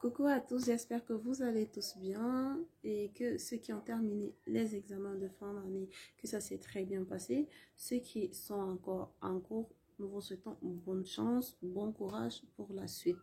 Coucou à tous, j'espère que vous allez tous bien et que ceux qui ont terminé les examens de fin d'année, que ça s'est très bien passé. Ceux qui sont encore en cours, nous vous souhaitons bonne chance, bon courage pour la suite.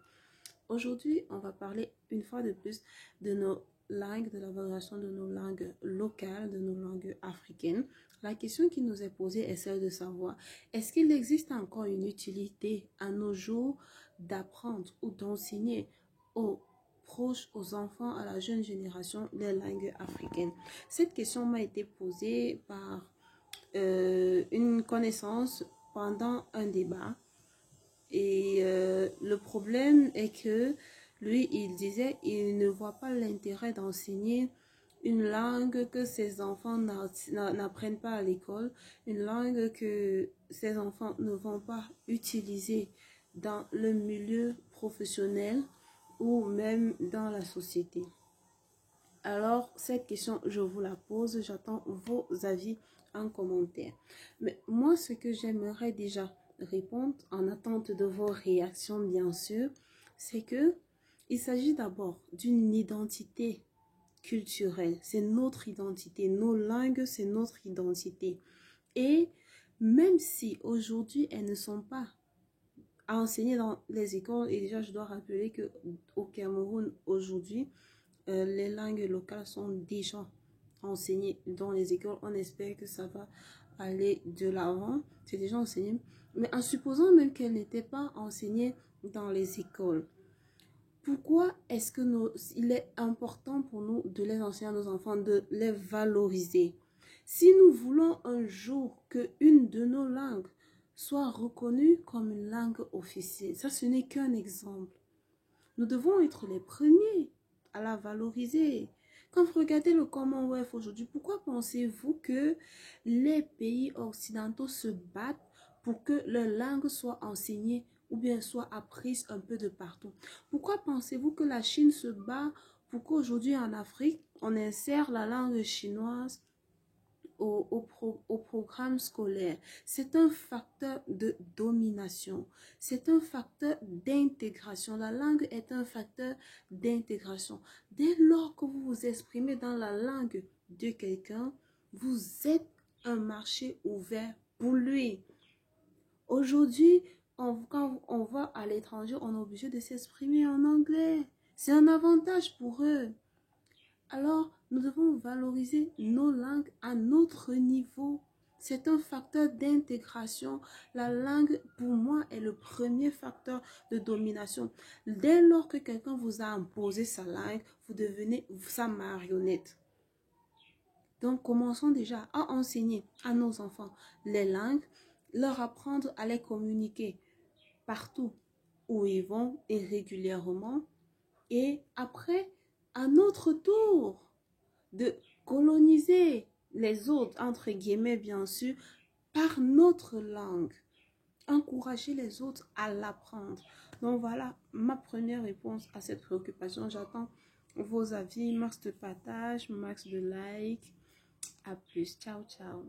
Aujourd'hui, on va parler une fois de plus de nos langues, de la valorisation de nos langues locales, de nos langues africaines. La question qui nous est posée est celle de savoir, est-ce qu'il existe encore une utilité à nos jours d'apprendre ou d'enseigner aux proches, aux enfants, à la jeune génération, les langues africaines? Cette question m'a été posée par une connaissance pendant un débat. Et le problème est que lui, il disait, il ne voit pas l'intérêt d'enseigner une langue que ses enfants n'apprennent pas à l'école, une langue que ses enfants ne vont pas utiliser dans le milieu professionnel ou même dans la société. Alors, cette question, je vous la pose, j'attends vos avis en commentaire. Mais moi, ce que j'aimerais déjà répondre, en attente de vos réactions, bien sûr, c'est que il s'agit d'abord d'une identité culturelle. C'est notre identité. Nos langues, c'est notre identité. Et même si aujourd'hui, elles ne sont pas enseignées dans les écoles, et déjà, je dois rappeler qu'au Cameroun, aujourd'hui, les langues locales sont déjà enseignées dans les écoles. On espère que ça va aller de l'avant. C'est déjà enseigné. Mais en supposant même qu'elles n'étaient pas enseignées dans les écoles, pourquoi est-ce que il est important pour nous de les enseigner à nos enfants, de les valoriser? Si nous voulons un jour qu'une de nos langues soit reconnue comme une langue officielle, ça ce n'est qu'un exemple. Nous devons être les premiers à la valoriser. Quand vous regardez le Commonwealth aujourd'hui, pourquoi pensez-vous que les pays occidentaux se battent pour que leur langue soit enseignée ou bien soit apprise un peu de partout? Pourquoi pensez-vous que la Chine se bat pour qu'aujourd'hui en Afrique, on insère la langue chinoise au programme scolaire? C'est un facteur de domination, c'est un facteur d'intégration. La langue est un facteur d'intégration. Dès lors que vous vous exprimez dans la langue de quelqu'un, vous êtes un marché ouvert pour lui. Aujourd'hui, quand on va à l'étranger, on est obligé de s'exprimer en anglais. C'est un avantage pour eux. Alors, nous devons valoriser nos langues à notre niveau. C'est un facteur d'intégration. La langue, pour moi, est le premier facteur de domination. Dès lors que quelqu'un vous a imposé sa langue, vous devenez sa marionnette. Donc, commençons déjà à enseigner à nos enfants les langues, leur apprendre à les communiquer partout où ils vont et régulièrement. Et après, à notre tour, de coloniser les autres, entre guillemets bien sûr, par notre langue. Encourager les autres à l'apprendre. Donc voilà ma première réponse à cette préoccupation. J'attends vos avis, max de partage, max de like. À plus, ciao ciao.